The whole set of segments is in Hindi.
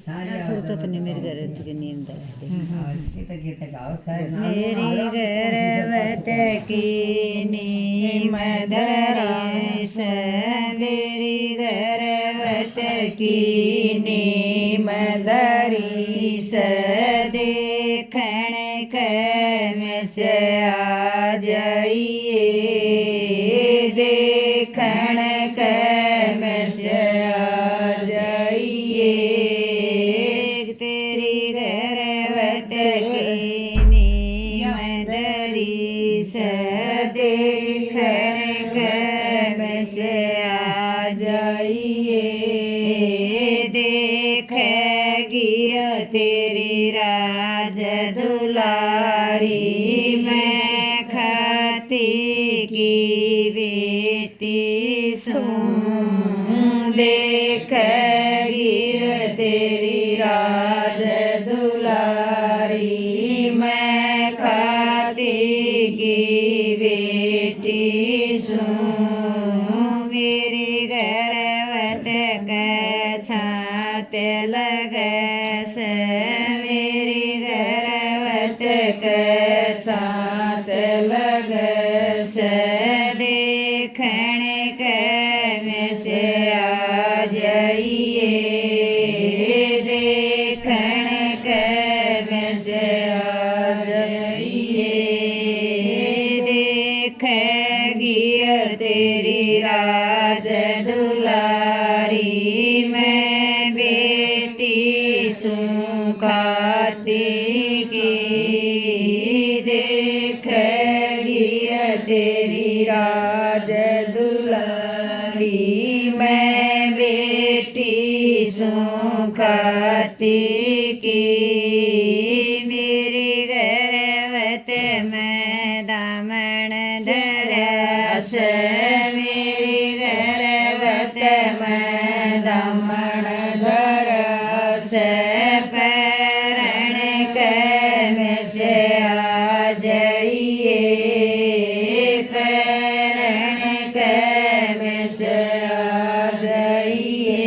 सुरत ने मेरी गरज की नींद मेरी गर्वत की नीम धरीस मेरी गर्वत की नीम धरीस देखण कम से आ जाइए देखण कम से आ जाइए तेरी गर्वत की नीम धरीस देखण कम से आ जाइए देख गिर तेरी राज दुलारी मैं खाती की बेटी सुन देख गिर तेरी राज दुलारी मैं खाती की बेटी सुन मेरी गर्वत का छात लगस मेरी गर्वत का छात लगस देखण कम से आ जाइए देखण कम से आ जाइए देख गिर तेरी राज दुलारी मैं बेटी सुखाती की देख गिर तेरी राज दुलारी मैं बेटी सुखाती की मेरी गर्वत में दामन धरस मेरी गर्वत में दामन धरस परण कम से आ जाइए परण कम से आ जाइए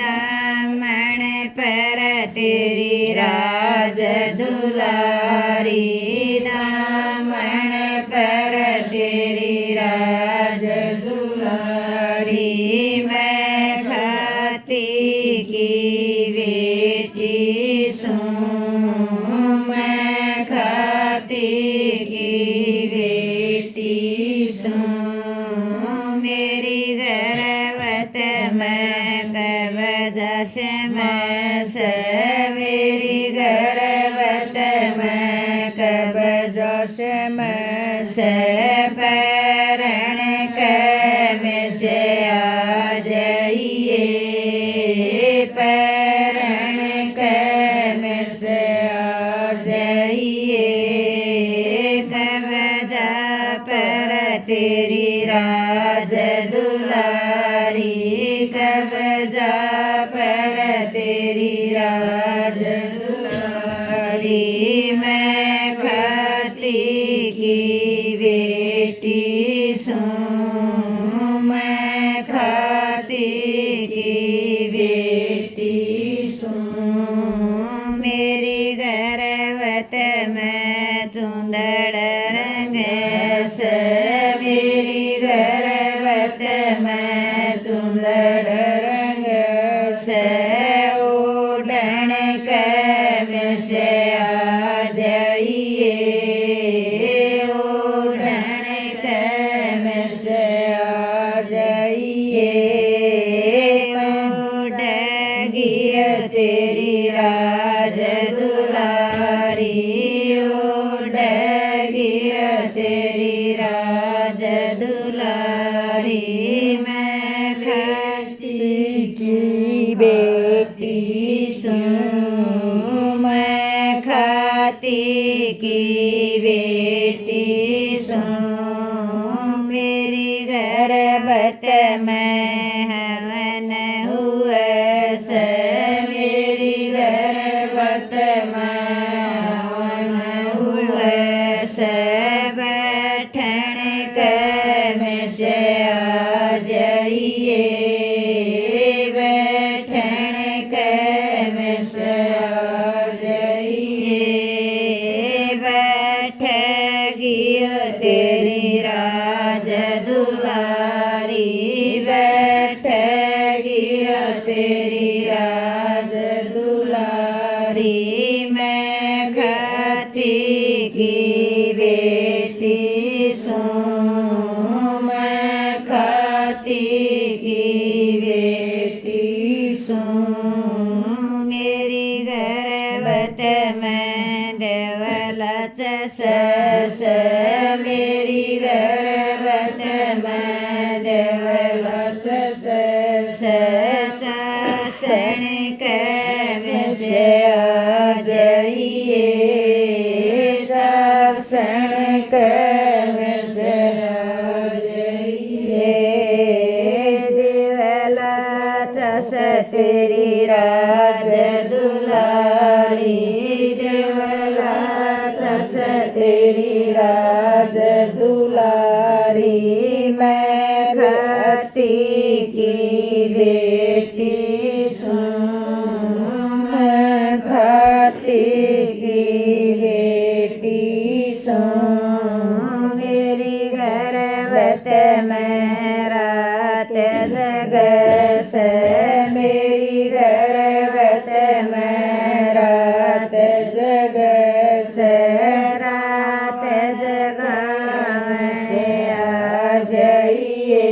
दामन पर तेरी राज दुलारी दामन पर तेरी राज दुलारी मैं खाती की बेटी सुन मैं खाती की बेटी सुन मेरी गर्वत में कबजस में से मेरी गर्वत में कबजस में से परण कम से आ जाइए परण कम से आ जाइए कबजा पर तेरी राज दुलारी कबजा पर तेरी राज दुलारी मैं खाती की बेटी सुन मैं खाती की बेटी सुन मेरी गर्वत में चुंदड़ रंग से मेरी गर्वत में चुंदड़ रंग से उड़न कम से आ जाइए उड़न कम से आ जाइए उड़ गिर तेरी राज दुलारी उड़ गिर तेरी राज दुलारी मैं खाती की बेटी सुन मैं खाती की बेटी सुन मेरी गर्भत में हवन हुआ से मेरी गर्भत में हवन हुआ से बैठन कम से आ जाइए बैठन कम तेरी राज दुलारी मैं खाती की बेटी सूं मैं खाती की बेटी सूं मेरी गर्भत में देवलत सस मेरी गर्भत में देवलत सस सैनिक में से आ जाइए सैनिक में से आ जाइए देवलत तेरी राज दुलारी देवलत तेरी राज दुलारी मैं खाती की बेटी सूं मैं खाती की बेटी सूं मेरी गर्भत में रात जगस मेरी गर्भत में रात जगस रात जगम से आ जाइए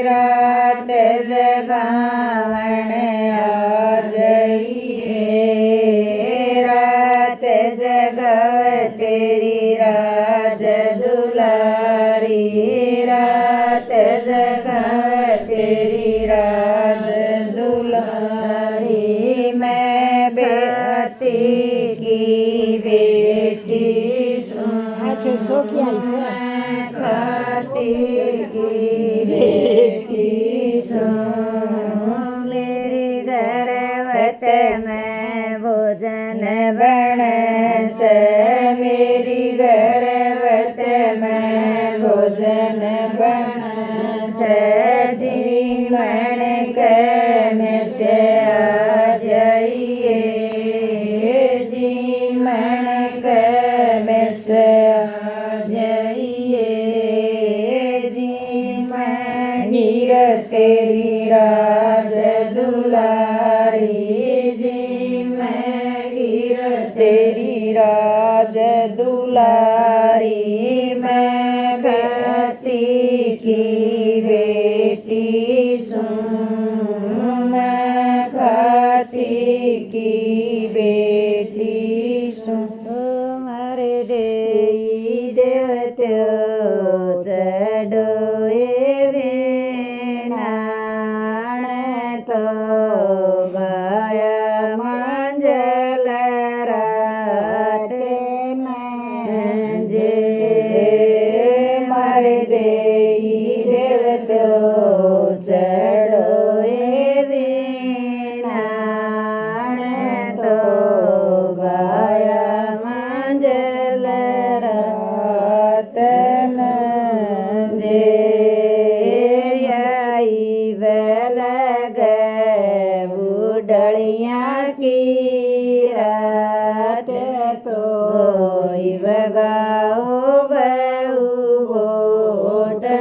रात जगावण आ जाइए रात जगव तेरी राज दुलारी रात जगव तेरी राज दुलारी मैं बेटी की बेटी सूं सो किया मैं खाती की बेटी सूं मेरी गर्भत में भोजन बनस मेरी गर्भत में भोजन बनस जीवन में से आ जाइए जीवन में से आ जाइए जीवन हीर तेरी राज दुलारी जीवन हीर तेरी राज दुलारी मैं खाती की बेटी सूं मैं खाती की बेटी सूं तुमरे देई देवत्यो चढ़ोए नाण तो गया मंजल रात जे मारे देई देवत्यो चढ़ोए नाण तो गया मंजल रात जे आई लग बुढ़िया की रात तो बगाओ बहू बोटड़ी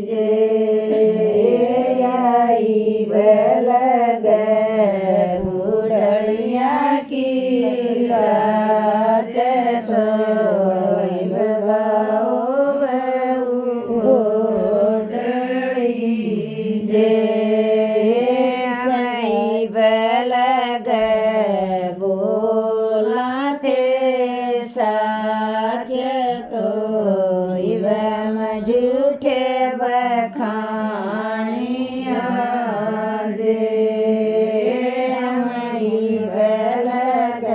जे आई लग बुढ़िया की रात तो बगाओ बहू बोटड़ी जे आई लग बोला थे साच तो झूठे बखानिया दे लग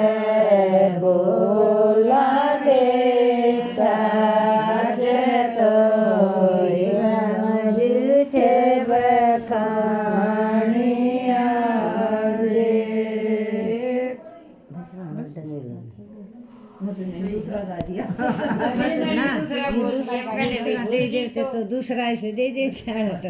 बोला दे साच तो झूठे बखानिया दे दूसरा गा दिया ना दूसरा दे देते तो दूसरा ऐसे दे देते